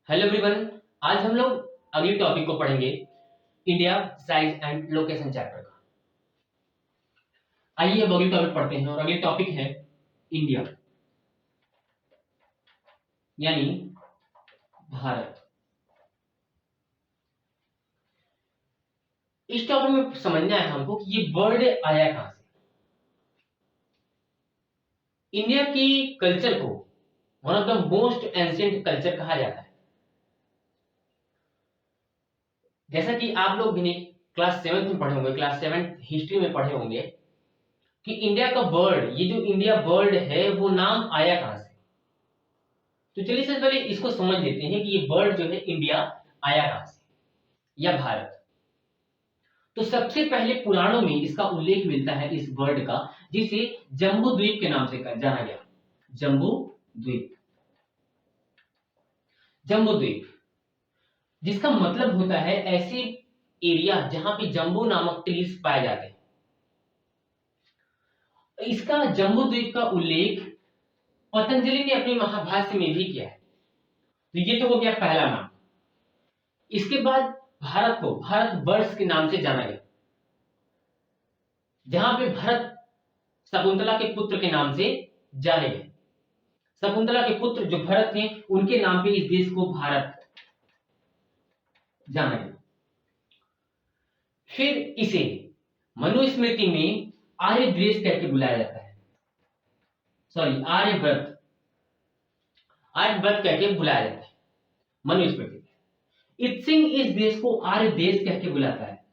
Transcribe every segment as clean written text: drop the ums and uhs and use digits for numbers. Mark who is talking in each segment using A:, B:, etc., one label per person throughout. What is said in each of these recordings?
A: Hello everyone. आज हम लोग अगले टॉपिक को पढ़ेंगे, India size and location chapter का। आइए अब अगले टॉपिक पढ़ते हैं और अगले टॉपिक है इंडिया यानी भारत। इस टॉपिक में समझना है हमको कि ये वर्ड आया कहां से। इंडिया की कल्चर को one of the most ancient culture कहा जाता है। जैसा कि आप लोग भी क्लास 7 में पढ़े होंगे, क्लास 7 हिस्ट्री में पढ़े होंगे कि इंडिया का वर्ड, ये जो इंडिया वर्ड है वो नाम आया कहां से। तो चलिए सबसे पहले इसको समझ लेते हैं कि ये वर्ड जो है इंडिया आया कहां से या भारत। तो सबसे पहले पुराणों में इसका उल्लेख मिलता है इस वर्ड का, जिसे जम्बू द्वीप के नाम से जाना गया। जम्बू द्वीप, जम्बू द्वीप जिसका मतलब होता है ऐसे एरिया जहां पे जम्बू नामक ट्रीज पाए जाते हैं। इसका जम्बू द्वीप का उल्लेख पतंजलि ने अपने महाभाष्य में भी किया है। तो ये तो हो गया पहला नाम। इसके बाद भारत को भारत वर्ष के नाम से जाना गया, जहां पे भरत शकुंतला के पुत्र के नाम से जाने गए। शकुंतला के पुत्र जो भरत थे उनके नाम पे इस देश को भारत जाना गया। फिर इसे मनुस्मृति में आर्यव्रत करके बुलाया जाता है। सॉरी, आर्यव्रत, आर्यव्रत करके बुलाया जाता है मनुस्मृति में। इत्सिंग इस देश को आर्य देश कह के बुलाता है।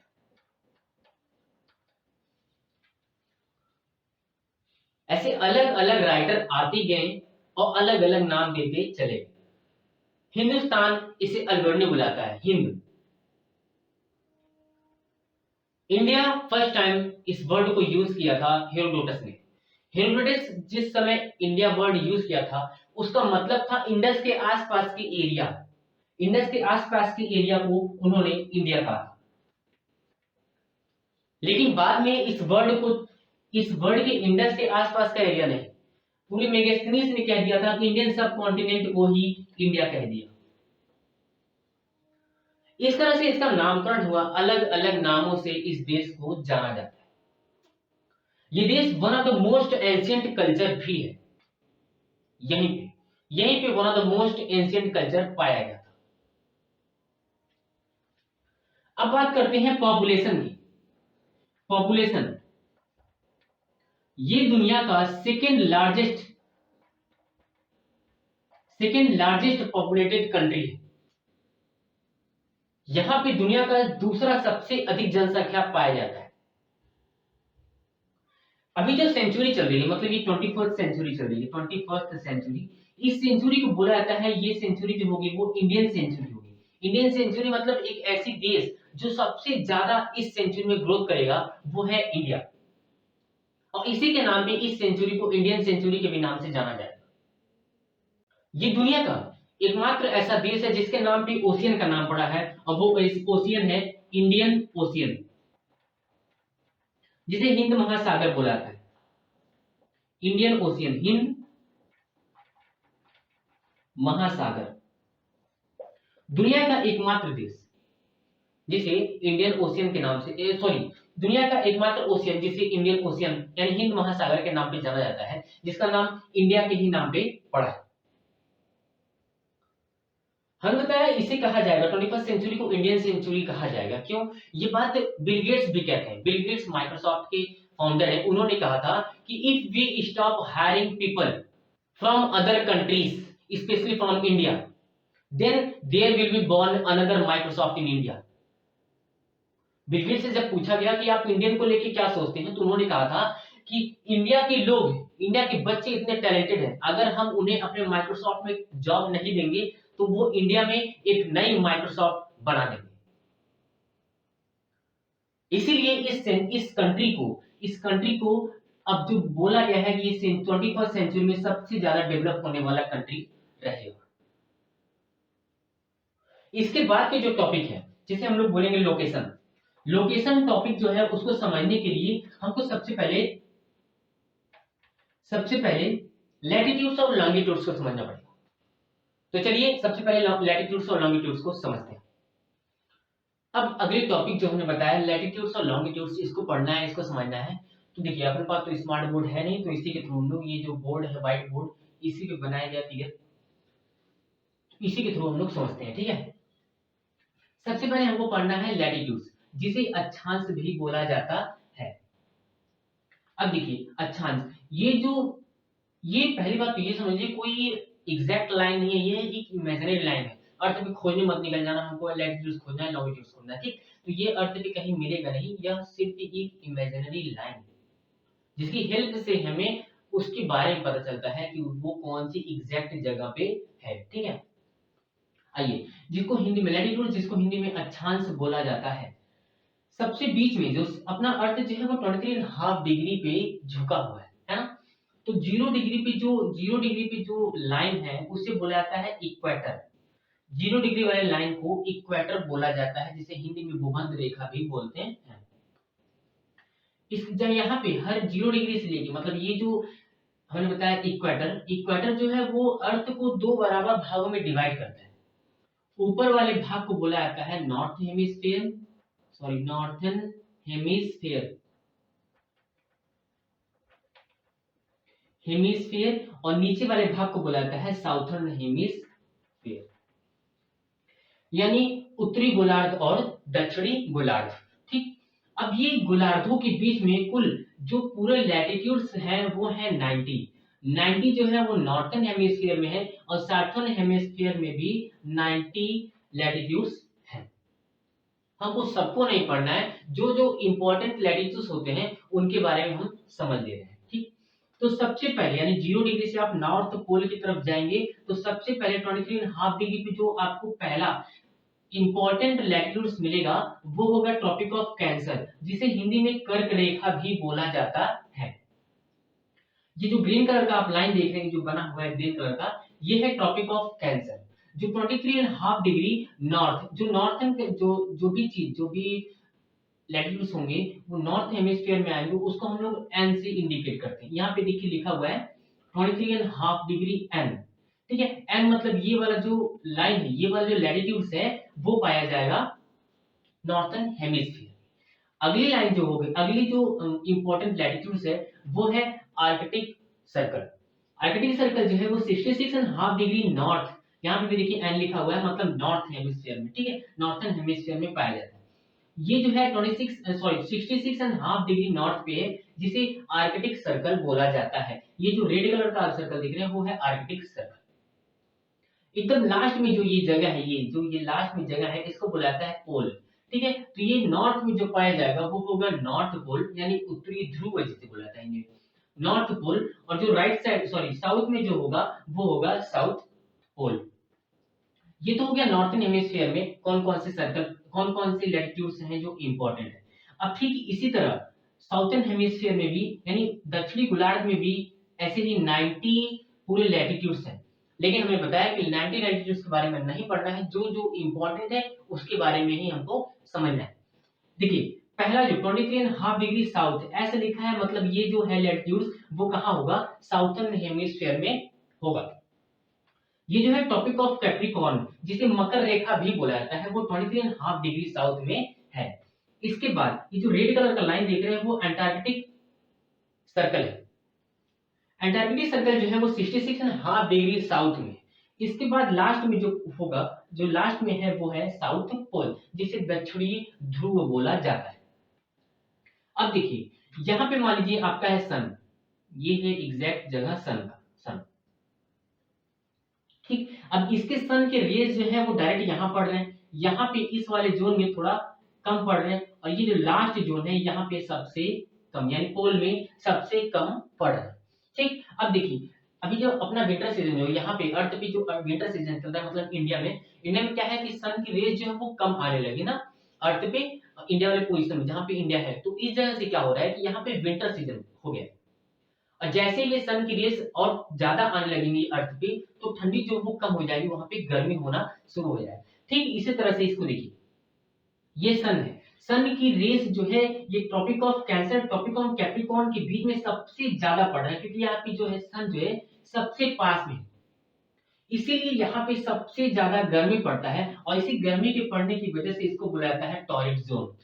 A: ऐसे अलग अलग राइटर आते गए और अलग अलग नाम देते चले गए। हिंदुस्तान इसे अल्बर्नी बुलाता है, हिंद। इंडिया फर्स्ट टाइम इस वर्ड को यूज किया था हेरोडोटस ने। हेरोडोटस जिस समय इंडिया वर्ड यूज किया था उसका मतलब था इंडस के आसपास के एरिया। इंडस के आसपास के एरिया को उन्होंने इंडिया कहा। लेकिन बाद में इस वर्ड के इंडस के आसपास का एरिया नहीं, पूरे मेगास्थनीज ने कह दिया था कि इंडियन सब कॉन्टिनेंट को ही इंडिया कह दिया। इस तरह से इसका नामकरण हुआ, अलग अलग नामों से इस देश को जाना जाता है। ये देश one of the most ancient culture भी है। यहीं पे one of the most ancient culture पाया गया था। अब बात करते हैं पॉपुलेशन की। पॉपुलेशन, ये दुनिया का सेकेंड लार्जेस्ट पॉपुलेटेड कंट्री है। यहां पे दुनिया का दूसरा सबसे अधिक जनसंख्या पाया जाता है। अभी जो सेंचुरी चल रही है, मतलब ये 21st सेंचुरी चल रही है, 21st सेंचुरी, इस सेंचुरी को बोला जाता है, ये सेंचुरी जो होगी वो इंडियन सेंचुरी होगी। इंडियन सेंचुरी मतलब एक ऐसी देश जो सबसे ज्यादा इस सेंचुरी में ग्रोथ करेगा वो है इंडिया, और इसी के नाम पे इस सेंचुरी को इंडियन सेंचुरी के भी नाम से जाना जाएगा। ये दुनिया का एकमात्र ऐसा देश है जिसके नाम पे ओशियन का नाम पड़ा है, और वो ओशियन है इंडियन ओशियन, जिसे हिंद महासागर बोला जाता है। इंडियन ओशियन, हिंद महासागर, दुनिया का एकमात्र देश जिसे इंडियन ओशियन के नाम से, सॉरी, दुनिया का एकमात्र ओशियन जिसे इंडियन ओशियन यानी हिंद महासागर के नाम पे जाना जाता है, जिसका नाम इंडिया के ही नाम पे पड़ा है। हमने बताया इसे कहा जाएगा 21st सेंचुरी को इंडियन सेंचुरी कहा जाएगा। क्यों? ये बात बिल गेट्स भी कहते हैं। बिल गेट्स माइक्रोसॉफ्ट के फाउंडर हैं, उन्होंने कहा था कि if we stop hiring people from other countries specially from India, then there will be born another Microsoft in India. Bill Gates से जब पूछा गया कि आप इंडियन को लेके क्या सोचते हैं, तो उन्होंने कहा था कि इंडिया के लोग, इंडिया के बच्चे इतने टैलेंटेड हैं, अगर हम उन्हें अपने माइक्रोसॉफ्ट में जॉब नहीं देंगे तो वो इंडिया में एक नई माइक्रोसॉफ्ट बना देंगे। इसीलिए इस कंट्री को अब जो बोला गया है कि ये 21st सेंचुरी में सबसे ज्यादा डेवलप होने वाला कंट्री रहेगा। इसके बाद के जो टॉपिक है जिसे हम लोग बोलेंगे लोकेशन। लोकेशन टॉपिक जो है उसको समझने के लिए हमको सबसे पहले लैटिट्यूड्स और लॉन्गिट्यूड्स को समझना पड़ेगा। तो चलिए सबसे पहले लैटिट्यूड्स और लॉन्गिट्यूड्स को समझते हैं। अब अगले टॉपिक जो हमने बताया लैटिट्यूड्स और लॉन्गिट्यूड्स, इसको पढ़ना है, इसको समझना है। तो देखिए अपने पास तो स्मार्ट बोर्ड है नहीं, तो इसी के थ्रू हम लोग ये जो बोर्ड है व्हाइट बोर्ड, इसी पे बनाया गया फिगर, इसी के थ्रू हम लोग समझते हैं, ठीक है। सबसे पहले हमको पढ़ना है लैटिट्यूड्स, जिसे अक्षांश भी बोला जाता है। अब देखिए अक्षांश, ये पहली बात तो ये समझिए कोई एग्जैक्ट लाइन नहीं है, ये एक इमेजिनरी लाइन है। अर्थ पे खोजने मत निकल जाना, हमको लैटिट्यूड्स खोजना है, लॉन्गिट्यूड्स खोजना है, ठीक। तो ये अर्थ पे कहीं मिलेगा नहीं, यह सिर्फ एक इमेजिनरी लाइन है, जिसकी हेल्प से हमें उसके बारे में पता चलता है कि वो कौन सी एग्जैक्ट जगह पे है, ठीक है। आइए, जिसको हिंदी में लैटिट्यूड, जिसको हिंदी में अक्षांश बोला जाता है, सबसे बीच में जो अपना अर्थ जो है वो 23.5 डिग्री पे झुका हुआ है ना। तो 0 डिग्री पे जो लाइन है उसे बोला जाता है इक्वेटर। 0 डिग्री वाले लाइन को इक्वेटर बोला जाता है, जिसे हिंदी में भूमध्य रेखा भी बोलते हैं। इस यहाँ पे हर 0 डिग्री से लेके, मतलब ये जो हमने बताया इक्वेटर, इक्वेटर जो है वो अर्थ को दो बराबर भागों में डिवाइड करता है। ऊपर वाले भाग को बोला जाता है north hemisphere, sorry northern hemisphere, hemisphere, और नीचे वाले भाग को बोला जाता है साउथर्न हेमिस्फीयर, यानी उत्तरी गोलार्ध और दक्षिणी गोलार्ध, ठीक। अब ये गोलार्धों के बीच में कुल जो पूरे लैटिट्यूड्स हैं वो है 90 जो है वो नॉर्थर्न हेमिस्फीयर में है, और साउथर्न हेमिस्फीयर में भी 90 लैटिट्यूड्स हैं। हमको सबको नहीं पढ़ना है, जो जो इंपॉर्टेंट लैटिट्यूड्स होते हैं उनके बारे में हम समझ ले रहे हैं, ठीक। तो सबसे पहले यानी 0 डिग्री से आप नॉर्थ पोल की तरफ जाएंगे, तो सबसे पहले 23.5 डिग्री पे जो आपको पहला इंपॉर्टेंट लैटिट्यूड्स मिलेगा वो होगा ट्रॉपिक ऑफ कैंसर, जिसे हिंदी में कर्क रेखा भी बोला जाता है। ये जो ग्रीन कलर का आप लाइन देख रहे हैं, जो बना हुआ है ग्रीन कलर का, ये है ट्रॉपिक ऑफ कैंसर। जो 23.5 डिग्री नॉर्थ, जो नॉर्थन जो भी लैटिट्यूड्स होंगे वो नॉर्थ हेमिस्फीयर में आएंगे, उसको हम लोग एन से इंडिकेट करते हैं। यहाँ पे देखिए लिखा हुआ है 23.5 डिग्री एन, ठीक है। एन मतलब ये वाला जो लाइन है, ये वाला जो लैटिट्यूड्स है वो पाया जाएगा नॉर्थन हेमिस्फीयर। अगली लाइन जो होगी, अगली जो इंपॉर्टेंट लैटिट्यूड्स है वो है आर्कटिक सर्कल। आर्कटिक सर्कल जो है वो 66.5 डिग्री नॉर्थ, यहाँ पे भी देखिए एन लिखा हुआ है, मतलब नॉर्थ हेमिस्फीयर में, ठीक है, नॉर्थन हेमिस्फीयर में पाया जाता है। ये जो है 66.5 डिग्री नॉर्थ पे है, जिसे आर्कटिक सर्कल बोला जाता है। ये जो रेड कलर का सर्कल दिख रहे हैं वो है आर्कटिक सर्कल। एकदम लास्ट में जो ये जगह है, ये लास्ट में जगह है, इसको बोला जाता है पोल, ठीक है। तो ये नॉर्थ में जो पाया जाएगा वो होगा नॉर्थ पोल, यानी उत्तरी ध्रुव जिसे बोला जाता है नॉर्थ पोल। और जो राइट साइड सॉरी साउथ में जो होगा वो होगा साउथ पोल। ये तो हो गया नॉर्थन हेमिस्फीयर में कौन कौन से सर्कल, कौन कौन से लैटिट्यूड्स हैं जो इंपॉर्टेंट है। अब ठीक इसी तरह साउथर्न हेमिस्फीयर में भी, यानी दक्षिणी गोलार्ध में भी ऐसे ही 90 पूरे लैटिट्यूड्स हैं। लेकिन हमें बताया कि 90 लैटिट्यूड्स के बारे में नहीं पढ़ना है, जो जो इंपॉर्टेंट है उसके बारे में ही हमको समझना है। देखिए पहला जो 23.5 डिग्री साउथ ऐसे लिखा है, मतलब ये जो है लैटिट्यूड्स वो कहाँ होगा, साउथर्न हेमिस्फीयर में होगा। ये जो है टॉपिक ऑफ कैप्रिकॉर्न, जिसे मकर रेखा भी बोला जाता है, वो 23.5 डिग्री साउथ में है। इसके बाद ये जो रेड कलर का लाइन देख रहे हैं वो अंटार्कटिक सर्कल है। अंटार्कटिक सर्कल जो है वो 66.5 डिग्री साउथ में। इसके बाद लास्ट में जो होगा, जो लास्ट में है वो है साउथ पोल, जिसे दक्षिणी ध्रुव बोला जाता है। अब देखिए यहाँ पे मान लीजिए आपका है सन, ये है एग्जैक्ट जगह सन का, सन, ठीक। अब इसके सन के रेज जो है वो डायरेक्ट यहाँ पड़ रहे हैं, यहाँ पे इस वाले जोन में थोड़ा कम पड़ रहे हैं, और ये जो लास्ट जोन है यहाँ पे सबसे कम, यानी पोल में सबसे कम पड़ रहा है, ठीक। अब देखिए अभी जो अपना विंटर सीजन है यहाँ पे अर्थ पे जो विंटर सीजन चल रहा है, मतलब इंडिया में क्या है कि सन की रेज जो है वो कम आने लगी ना अर्थ पे, इंडिया वाले पोजीशन में जहाँ पे इंडिया है। तो इस जगह से क्या हो रहा है कि यहाँ पे विंटर सीजन हो गया, और जैसे ये सन की रेज और ज्यादा आने लगेंगी अर्थ पे, तो ठंडी जो वो कम हो जाएगी, वहां पे गर्मी होना शुरू हो जाएगा, ठीक। इसी तरह से इसको देखिए, ये सन है, सन की रेज जो है ये Tropic of Cancer, Tropic of Capricorn के बीच में सबसे ज्यादा पड़ रहा है, क्योंकि यहाँ पे जो है सन जो है सबसे पास में है। इसीलिए यहाँ पे सबसे ज्यादा गर्मी पड़ता है और इसी गर्मी के पड़ने की वजह से इसको बुलाया जाता है टॉरिड जोन।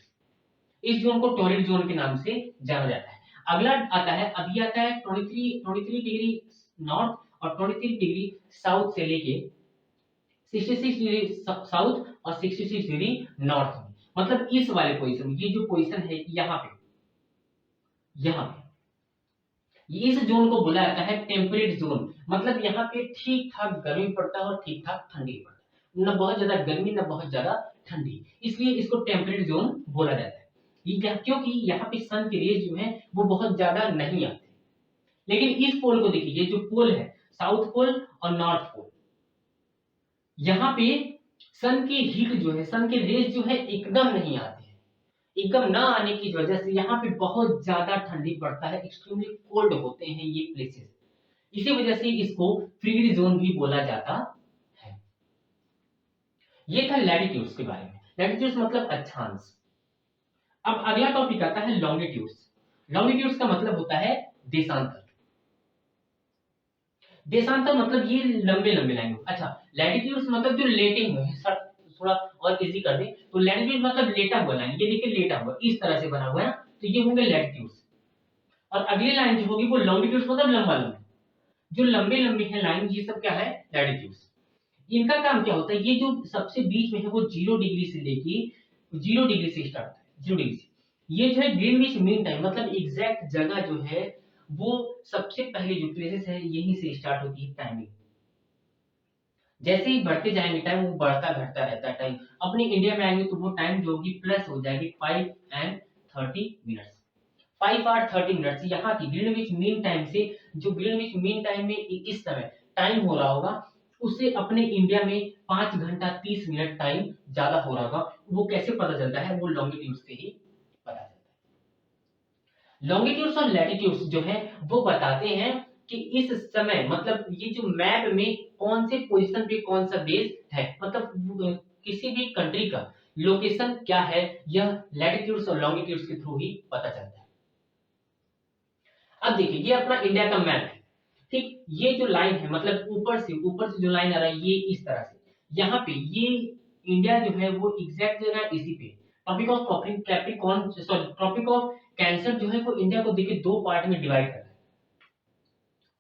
A: इस जोन को टॉरिड जोन के नाम से जाना जाता है। अगला आता है, अभी आता है 23 डिग्री नॉर्थ और 23 डिग्री साउथ से लेके 66 डिग्री साउथ और 66 डिग्री नॉर्थ में, मतलब इस वाले पोजीशन, ये जो पोजीशन है यहाँ पे इस जोन को बोला जाता है टेम्परेट जोन। मतलब यहाँ पे ठीक ठाक गर्मी पड़ता है और ठीक ठाक ठंडी पड़ता है, न बहुत ज्यादा गर्मी न बहुत ज्यादा ठंडी, इसलिए इसको टेम्परेट जोन बोला जाता है। क्योंकि यहाँ पे सन के रेज जो है वो बहुत ज्यादा नहीं आते। लेकिन इस पोल को देखिए, ये जो पोल है साउथ पोल और नॉर्थ पोल, यहाँ पे सन की हीट जो है, सन के रेज जो है एकदम नहीं आते हैं। एकदम ना आने की वजह से यहाँ पे बहुत ज्यादा ठंडी पड़ता है, एक्सट्रीमली कोल्ड होते हैं ये प्लेसेस। इसी वजह से इसको फ्रीड जोन भी बोला जाता है। ये था लैटिट्यूड्स के बारे में। लैटिट्यूड्स मतलब अक्षांश। अब अगला टॉपिक आता है लॉन्गिट्यूड्स। लॉन्गिट्यूड्स का मतलब होता है देशांतर। देशांतर मतलब ये लंबे लंबे लाइन। अच्छा, लैटिट्यूड्स मतलब जो लेटे हुए हैं, सर थोड़ा और इजी कर दे तो लैटिट्यूड मतलब लेटा हुआ लाइन, ये देखिए लेटा हुआ इस तरह से बना हुआ है ना, तो ये होंगे लैटिट्यूड्स। और अगली लाइन जो होगी वो लॉन्गिट्यूड्स मतलब लंबा लंबा, जो लंबे लंबे हैं लाइन, ये सब क्या है लैटिट्यूड्स। इनका काम क्या होता है, ये जो सबसे बीच में है वो 0 डिग्री से लेके 0 डिग्री से स्टार्ट होता है, 0 डिग्री से। ये जो है ग्रीनविच मीन टाइम, मतलब एग्जैक्ट जगह जो है वो सबसे पहले जो प्लेसेस है यहीं से स्टार्ट होती है टाइमिंग। जैसे ही बढ़ते जाएंगे टाइम, वो बढ़ता घटता रहता है टाइम। अपने इंडिया में आएंगे तो वो टाइम जो होगी प्लस हो जाएगी 5 and 30 मिनट्स, 5 और 30 मिनट्स। यहाँ की ग्रीनविच मीन टाइम से, जो ग्रीनविच मीन टाइम में इस समय टाइम हो रहा होगा, उससे अपने इंडिया में 5 घंटा 30 मिनट टाइम ज्यादा हो रहा होगा। वो कैसे पता चलता है, वो लॉन्गिट्यूड से ही पता चलता है। लॉन्गिट्यूड्स और लैटिट्यूड्स जो है वो बताते हैं कि इस समय, मतलब ये जो मैप में कौन से पोजीशन पे कौन सा देश है, मतलब किसी भी कंट्री का लोकेशन क्या है, यह लैटिट्यूड्स और लॉन्गिट्यूड्स के थ्रू ही पता चलता है। अब देखिए, ये अपना इंडिया का मैप है, ठीक। ये जो लाइन है, मतलब ऊपर से जो लाइन आ रहा है ये इस तरह से, यहाँ पे ये इंडिया जो है वो एग्जैक्ट जगह इसी पे। Tropic of Capricorn, sorry Tropic of Cancer जो है वो इंडिया को देखिए 2 पार्ट में डिवाइड कर रहा है।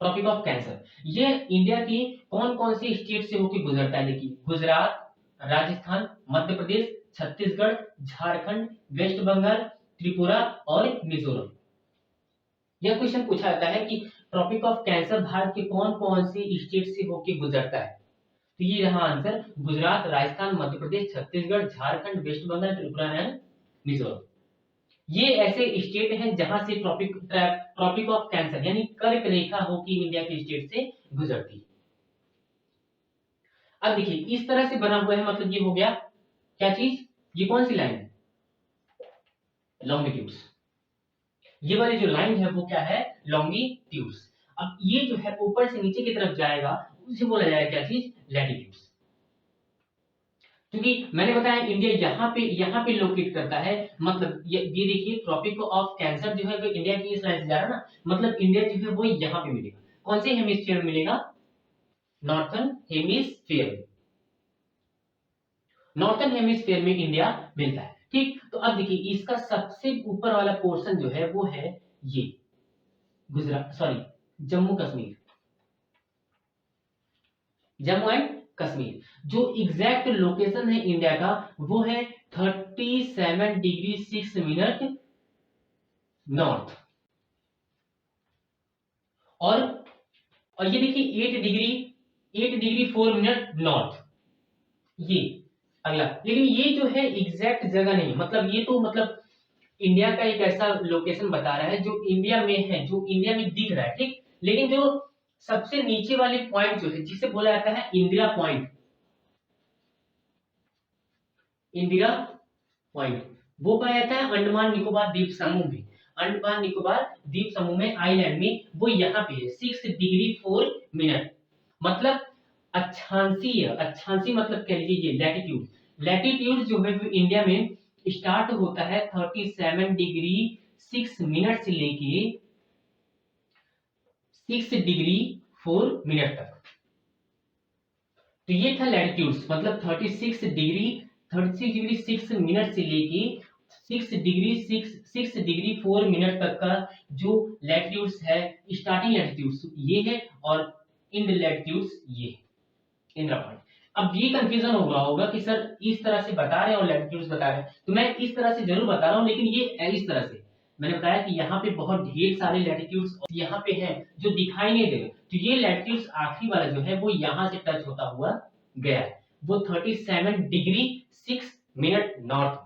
A: ट्रॉपिक ऑफ कैंसर ये इंडिया की कौन कौन सी स्टेट से होकर गुजरता है, देखिए गुजरात, राजस्थान, मध्य प्रदेश, छत्तीसगढ़, झारखंड, वेस्ट बंगाल, त्रिपुरा और मिजोरम। यह क्वेश्चन पूछा जाता है कि ट्रॉपिक ऑफ कैंसर भारत के कौन कौन सी स्टेट से होकर गुजरता है, तो ये रहा answer, Gujarat, Rajasthan, Madhya Pradesh, Chhattisgarh, Jharkhand, West Bengal, Tripura and Mizoram. ये ऐसे स्टेट हैं जहां से ट्रॉपिक ऑफ कैंसर यानी कर्क रेखा होकर इंडिया के स्टेट से गुजरती है। अब देखिए इस तरह से बना हुआ है, मतलब ये हो गया क्या चीज, ये कौन सी लाइन है, लॉन्गिट्यूड्स। ये वाली जो लाइन है वो क्या है, लॉन्गिट्यूड्स। अब ये जो है ऊपर से नीचे की तरफ जाएगा, उसे बोला जाएगा क्या चीज, लैटिट्यूड्स। क्योंकि मैंने बताया इंडिया यहाँ पे लोकेट करता है, मतलब ये देखिए ट्रॉपिक ऑफ कैंसर जो है वो इंडिया की इस लाइन से जा रहा है ना, मतलब इंडिया जो है वो यहाँ पे मिलेगा। कौन से हेमिस्फीयर मिलेगा, नॉर्थर्न हेमिस्फीयर में, नॉर्थर्न हेमिस्फीयर में इंडिया मिलता है, ठीक। तो अब देखिए इसका सबसे ऊपर वाला पोर्शन जो है वो है ये गुजरात, सॉरी जम्मू कश्मीर, जम्मू एंड कश्मीर। जो एग्जैक्ट लोकेशन है इंडिया का वो है 37 डिग्री 6 मिनट नॉर्थ, और ये देखिए 8 डिग्री 4 मिनट नॉर्थ, ये अगला। लेकिन ये जो है एग्जैक्ट जगह नहीं, मतलब ये तो मतलब इंडिया का एक ऐसा लोकेशन बता रहा है जो इंडिया में है, जो इंडिया में दिख रहा है, ठीक। लेकिन जो सबसे नीचे वाले पॉइंट जो है जिसे बोला जाता है इंदिरा पॉइंट, इंदिरा पॉइंट, वो पाया जाता है अंडमान निकोबार द्वीप समूह में, अंडमान निकोबार द्वीप समूह में, आइलैंड में, वो यहाँ पे है 6 डिग्री 4 मिनट, मतलब अक्षांशीय, अक्षांशीय मतलब कह लीजिए ये लैटिट्यूड, लैटिट्यूड जो है वो इंडिया में स्टार्ट होता है 37 डिग्री 6 मिनट से लेके 6 डिग्री 4 मिनट तक। तो ये था लैटिट्यूड्स, मतलब 36 डिग्री 6 मिनट से लेके 6 डिग्री 4 मिनट तक का जो लैटिट्यूड्स है, स्टार्टिंग लैटिट्यूड्स ये है और इंड लैटिट्यूड्स ये है, इंदिरा पॉइंट। अब ये कंफ्यूजन हो रहा होगा कि सर इस तरह से बता रहे हैं और लैटिट्यूड्स बता रहे हैं, तो मैं इस तरह से जरूर बता रहा हूं, लेकिन ये इस तरह से मैंने बताया कि यहाँ पे बहुत ढेर सारे लैटिट्यूड्स यहाँ पे हैं जो दिखाई नहीं दे रहे। तो ये लैटिट्यूड्स आखिरी वाला जो है वो यहाँ से टच होता हुआ गया है, वो 37 डिग्री 6 मिनट नॉर्थ,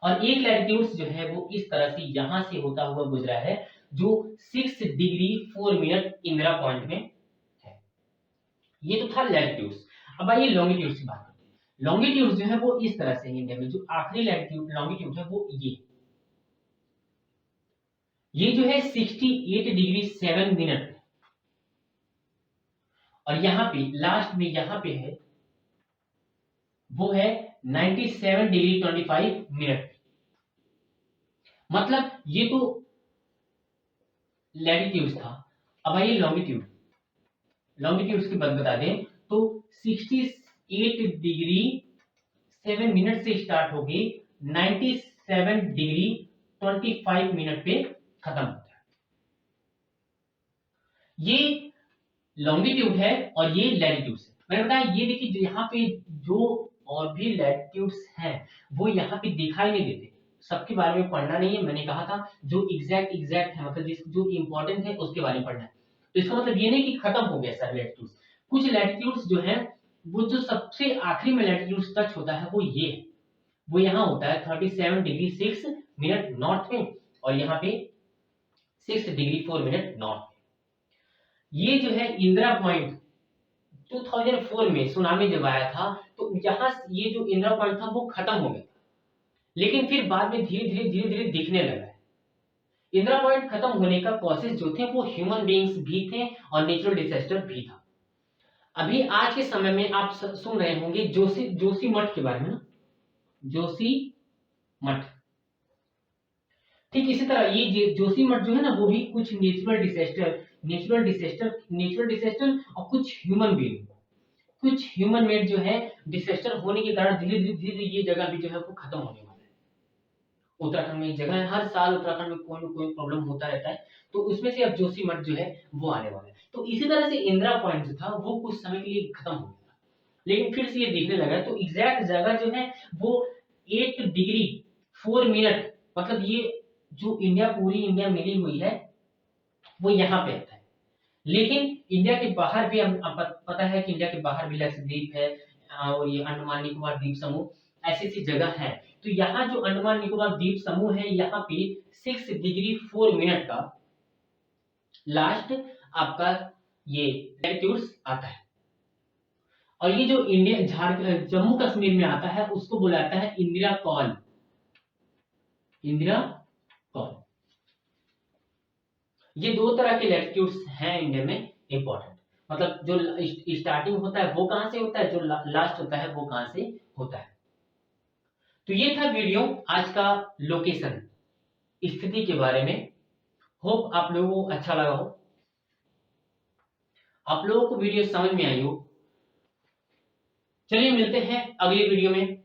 A: और एक लैटिट्यूड्स जो है वो इस तरह से यहाँ से होता हुआ गुजरा है जो 6 डिग्री 4 मिनट इंदिरा पॉइंट में है। ये तो था लैटिट्यूड्स। अब आइए लॉन्गिट्यूड्स की बात करते हैं। लॉन्गिट्यूड्स जो है वो इस तरह से इंडिया में जो आखिरी लैटिट्यूड लॉन्गिट्यूड है वो ये जो है 68 डिग्री 7 मिनट, और यहाँ पे लास्ट में यहाँ पे है वो है 97 डिग्री 25 मिनट। मतलब ये तो लैटिट्यूड था। अब आइए लॉन्गिट्यूड, लॉन्गिट्यूड की बात बता दें तो 68 डिग्री 7 मिनट से स्टार्ट होगी 97 डिग्री 25 मिनट पे खत्म होता है। ये लॉन्गिट्यूड है और ये लैटिट्यूड है। मैंने बताया ये देखिए यहाँ पे जो और भी लैटिट्यूड्स हैं वो यहाँ पे दिखाई नहीं देते, सबके बारे में पढ़ना नहीं है, मैंने कहा था जो एग्जैक्ट है, मतलब जो इंपॉर्टेंट है उसके बारे में पढ़ना है। तो इसका मतलब ये नहीं कि खत्म हो गया सारे लैटिट्यूड्स, कुछ लैटिट्यूड्स जो है वो जो सबसे आखिरी में लैटिट्यूड टच होता है वो ये है, वो यहाँ होता है 37 डिग्री 6 मिनट नॉर्थ में, और यहाँ पे 6 डिग्री 4 मिनट नॉर्थ। ये जो है इंदिरा पॉइंट 2004 में सुनामी जब आया था तो यहाँ ये जो इंदिरा पॉइंट था वो खत्म हो गया, लेकिन फिर बाद में धीरे धीरे दिखने लगा है। इंदिरा पॉइंट खत्म होने का कॉजेज जो थे वो ह्यूमन बीइंग्स भी थे और नेचुरल डिजास्टर भी था। अभी आज के समय में आप सुन रहे होंगे जोशी मठ के बारे में ना, जोशी मठ। ठीक इसी तरह ये जोशी मठ जो है ना वो भी कुछ नेचुरल डिजास्टर और कुछ ह्यूमन मेड जो है डिजास्टर होने के कारण धीरे धीरे ये जगह भी जो है वो खत्म होने वाला है। उत्तराखंड में एक जगह है, हर साल उत्तराखंड में कोई न कोई प्रॉब्लम होता रहता है, तो उसमें से अब जोशी मठ जो है वो आने वाला है। तो इसी तरह से इंदिरा पॉइंट जो था वो कुछ समय के लिए खत्म हो गया, लेकिन फिर से ये दिखने लगा। तो एग्जैक्ट जगह जो है वो 8 डिग्री 4 मिनट, मतलब ये जो पूरी इंडिया मिली हुई है वो यहाँ पे आता है। लेकिन इंडिया के बाहर भी हम पता है कि इंडिया के बाहर भी लक्षद्वीप है और ये अंडमान निकोबार द्वीप समूह ऐसी जगह है। तो यहाँ जो अंडमान निकोबार द्वीप समूह है यहाँ पे 6 डिग्री 4 मिनट का लास्ट आपका ये लैटिट्यूड्स आता है, और ये जो जम्मू कश्मीर में आता है उसको बुलाता है इंदिरा कॉल। ये दो तरह के लैटिट्यूड्स हैं इंडिया में इंपॉर्टेंट, मतलब जो स्टार्टिंग होता है वो कहां से होता है, जो लास्ट होता है वो कहां से होता है। तो ये था वीडियो आज का लोकेशन स्थिति के बारे में। होप आप लोगों को अच्छा लगा हो, आप लोगों को वीडियो समझ में आई हो। चलिए मिलते हैं अगले वीडियो में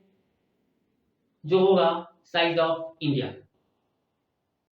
A: जो होगा साइज ऑफ इंडिया।